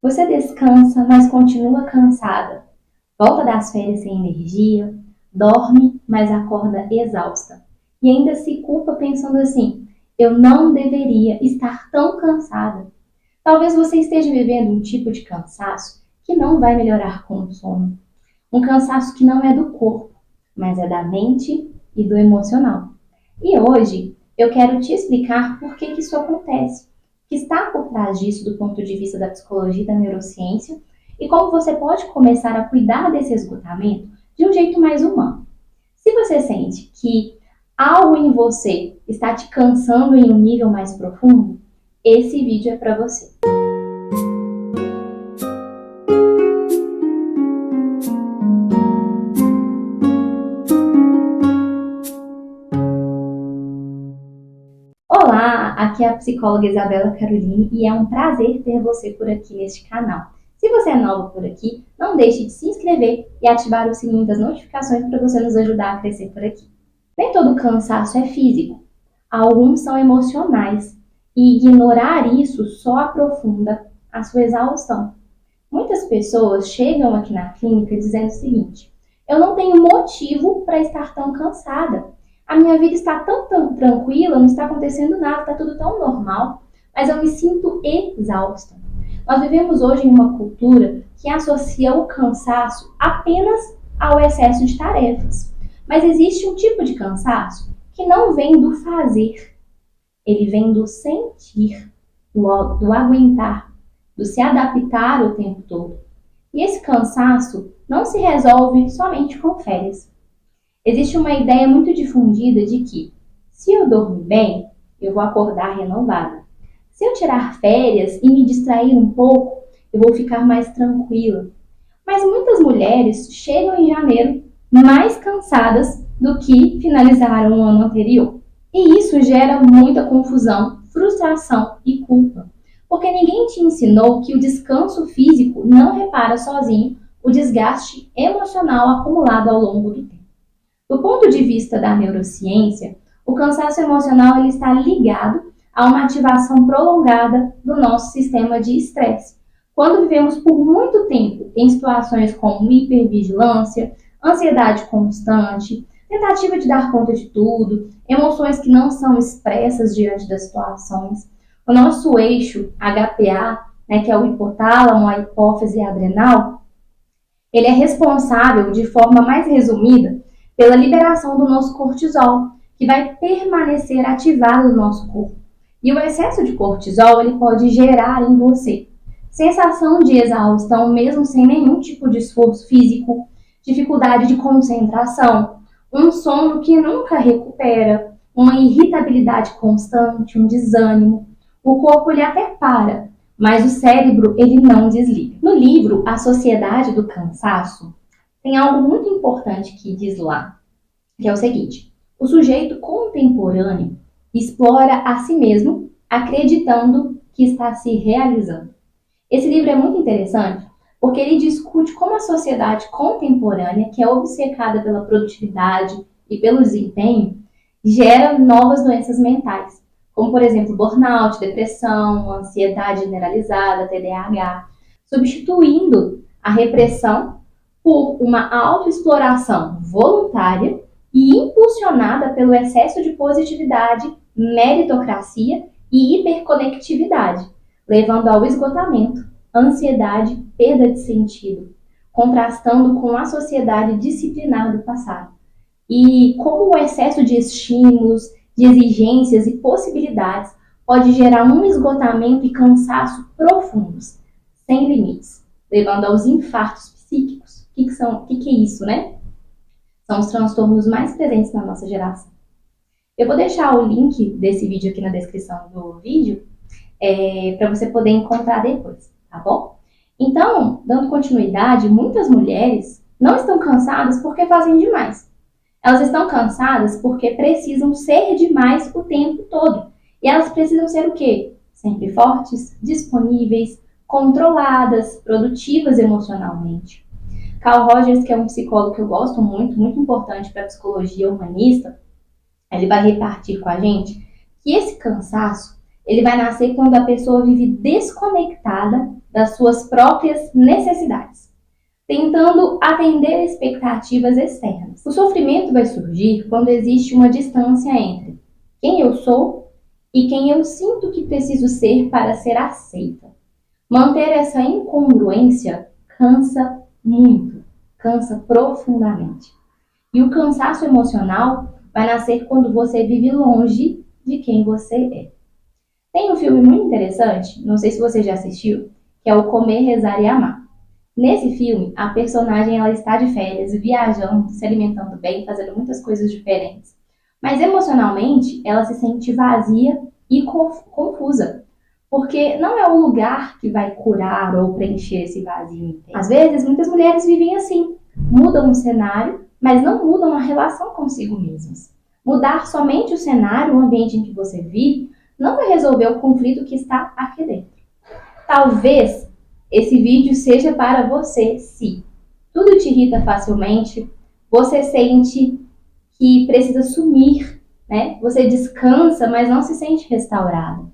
Você descansa, mas continua cansada. Volta das férias sem energia, dorme, mas acorda exausta. E ainda se culpa pensando assim: eu não deveria estar tão cansada. Talvez você esteja vivendo um tipo de cansaço que não vai melhorar com o sono. Um cansaço que não é do corpo, mas é da mente e do emocional. E hoje eu quero te explicar por que isso acontece, o que está por trás disso do ponto de vista da psicologia e da neurociência, e como você pode começar a cuidar desse esgotamento de um jeito mais humano. Se você sente que algo em você está te cansando em um nível mais profundo, esse vídeo é para você. Olá, aqui é a psicóloga Isabela Caroline e é um prazer ter você por aqui neste canal. Se você é nova por aqui, não deixe de se inscrever e ativar o sininho das notificações para você nos ajudar a crescer por aqui. Nem todo cansaço é físico, alguns são emocionais e ignorar isso só aprofunda a sua exaustão. Muitas pessoas chegam aqui na clínica dizendo o seguinte: eu não tenho motivo para estar tão cansada. A minha vida está tão tranquila, não está acontecendo nada, está tudo tão normal, mas eu me sinto exausta. Nós vivemos hoje em uma cultura que associa o cansaço apenas ao excesso de tarefas. Mas existe um tipo de cansaço que não vem do fazer, ele vem do sentir, do aguentar, do se adaptar o tempo todo. E esse cansaço não se resolve somente com férias. Existe uma ideia muito difundida de que, se eu dormir bem, eu vou acordar renovada. Se eu tirar férias e me distrair um pouco, eu vou ficar mais tranquila. Mas muitas mulheres chegam em janeiro mais cansadas do que finalizaram o ano anterior. E isso gera muita confusão, frustração e culpa. Porque ninguém te ensinou que o descanso físico não repara sozinho o desgaste emocional acumulado ao longo do tempo. Do ponto de vista da neurociência, o cansaço emocional ele está ligado a uma ativação prolongada do nosso sistema de estresse. Quando vivemos por muito tempo em situações como hipervigilância, ansiedade constante, tentativa de dar conta de tudo, emoções que não são expressas diante das situações, o nosso eixo HPA, que é o hipotálamo, a hipófise e a adrenal, ele é responsável, de forma mais resumida, pela liberação do nosso cortisol, que vai permanecer ativado no nosso corpo. E o excesso de cortisol ele pode gerar em você sensação de exaustão, mesmo sem nenhum tipo de esforço físico, dificuldade de concentração, um sono que nunca recupera, uma irritabilidade constante, um desânimo. O corpo ele até para, mas o cérebro ele não desliga. No livro A Sociedade do Cansaço, tem algo muito importante que diz lá, que é o seguinte: o sujeito contemporâneo explora a si mesmo, acreditando que está se realizando. Esse livro é muito interessante porque ele discute como a sociedade contemporânea, que é obcecada pela produtividade e pelo desempenho, gera novas doenças mentais, como, por exemplo, burnout, depressão, ansiedade generalizada, TDAH, substituindo a repressão por uma autoexploração voluntária e impulsionada pelo excesso de positividade, meritocracia e hiperconectividade, levando ao esgotamento, ansiedade, perda de sentido, contrastando com a sociedade disciplinada do passado. E como o excesso de estímulos, de exigências e possibilidades pode gerar um esgotamento e cansaço profundos, sem limites, levando aos infartos psíquicos. O que é isso, né? São os transtornos mais presentes na nossa geração. Eu vou deixar o link desse vídeo aqui na descrição do vídeo, para você poder encontrar depois, tá bom? Então, dando continuidade, muitas mulheres não estão cansadas porque fazem demais. Elas estão cansadas porque precisam ser demais o tempo todo. E elas precisam ser o quê? Sempre fortes, disponíveis, controladas, produtivas emocionalmente. Carl Rogers, que é um psicólogo que eu gosto muito, muito importante para a psicologia humanista, ele vai repartir com a gente que esse cansaço Ele vai nascer quando a pessoa vive desconectada das suas próprias necessidades, tentando atender expectativas externas. O sofrimento vai surgir quando existe uma distância entre quem eu sou e quem eu sinto que preciso ser para ser aceita. Manter essa incongruência cansa muito, cansa profundamente. E o cansaço emocional vai nascer quando você vive longe de quem você é. Tem um filme muito interessante, não sei se você já assistiu, que é o Comer, Rezar e Amar. Nesse filme, a personagem ela está de férias, viajando, se alimentando bem, fazendo muitas coisas diferentes. Mas emocionalmente, ela se sente vazia e confusa, porque não é o lugar que vai curar ou preencher esse vazio interno. Às vezes, muitas mulheres vivem assim, mudam o cenário, mas não mudam a relação consigo mesmas. Mudar somente o cenário, o ambiente em que você vive, não vai resolver o conflito que está aqui dentro. Talvez esse vídeo seja para você se tudo te irrita facilmente, você sente que precisa sumir, né? Você descansa, mas não se sente restaurado.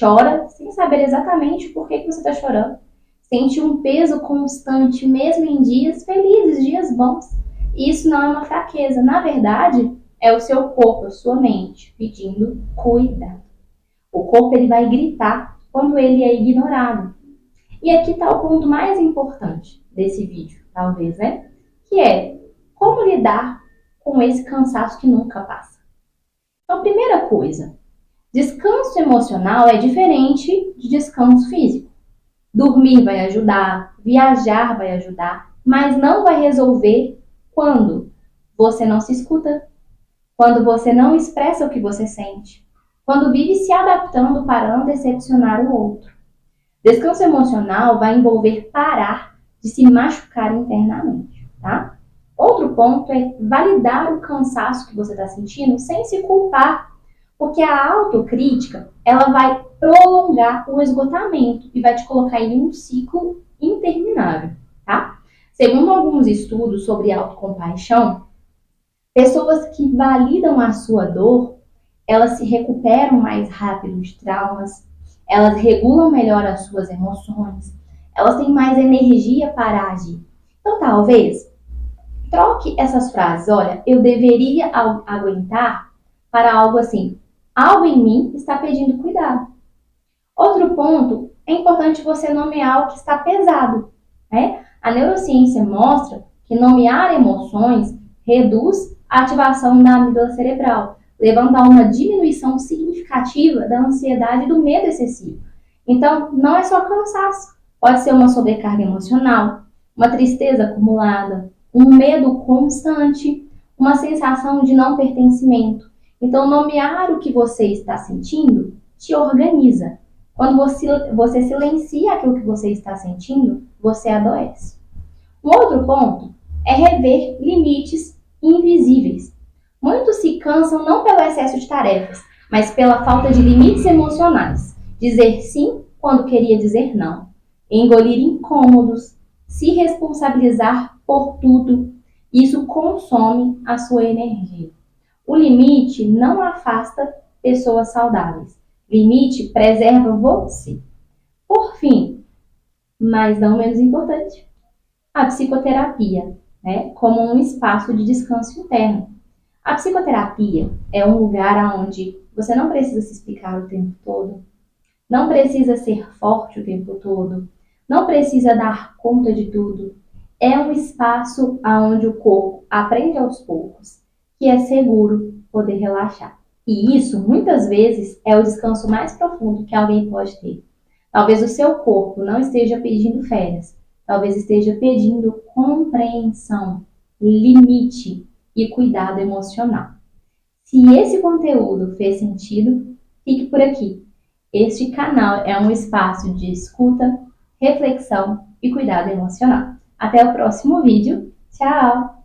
Chora sem saber exatamente por que você está chorando. Sente um peso constante, mesmo em dias felizes, dias bons. E isso não é uma fraqueza. Na verdade, é o seu corpo, a sua mente, pedindo cuidado. O corpo ele vai gritar quando ele é ignorado. E aqui está o ponto mais importante desse vídeo, talvez, né? Que é como lidar com esse cansaço que nunca passa. Então, primeira coisa, descanso emocional é diferente de descanso físico. Dormir vai ajudar, viajar vai ajudar, mas não vai resolver quando você não se escuta, quando você não expressa o que você sente, quando vive se adaptando para não decepcionar o outro. Descanso emocional vai envolver parar de se machucar internamente, tá? Outro ponto é validar o cansaço que você está sentindo sem se culpar, porque a autocrítica ela vai prolongar o esgotamento e vai te colocar em um ciclo interminável, tá? Segundo alguns estudos sobre autocompaixão, pessoas que validam a sua dor, elas se recuperam mais rápido de traumas, elas regulam melhor as suas emoções, elas têm mais energia para agir. Então, talvez, troque essas frases. Olha, eu deveria aguentar para algo assim. Algo em mim está pedindo cuidado. Outro ponto, é importante você nomear o que está pesado, né? A neurociência mostra que nomear emoções reduz a ativação da amígdala cerebral, levando a uma diminuição significativa da ansiedade e do medo excessivo. Então, não é só cansaço, pode ser uma sobrecarga emocional, uma tristeza acumulada, um medo constante, uma sensação de não pertencimento. Então, nomear o que você está sentindo te organiza. Quando você silencia aquilo que você está sentindo, você adoece. Um outro ponto é rever limites invisíveis. Muitos se cansam não pelo excesso de tarefas, mas pela falta de limites emocionais. Dizer sim quando queria dizer não. Engolir incômodos, se responsabilizar por tudo. Isso consome a sua energia. O limite não afasta pessoas saudáveis. Limite preserva você. Por fim, mas não menos importante, a psicoterapia, né, como um espaço de descanso interno. A psicoterapia é um lugar onde você não precisa se explicar o tempo todo, não precisa ser forte o tempo todo, não precisa dar conta de tudo. É um espaço onde o corpo aprende aos poucos que é seguro poder relaxar. E isso, muitas vezes, é o descanso mais profundo que alguém pode ter. Talvez o seu corpo não esteja pedindo férias, talvez esteja pedindo compreensão, limite e cuidado emocional. Se esse conteúdo fez sentido, fique por aqui. Este canal é um espaço de escuta, reflexão e cuidado emocional. Até o próximo vídeo. Tchau!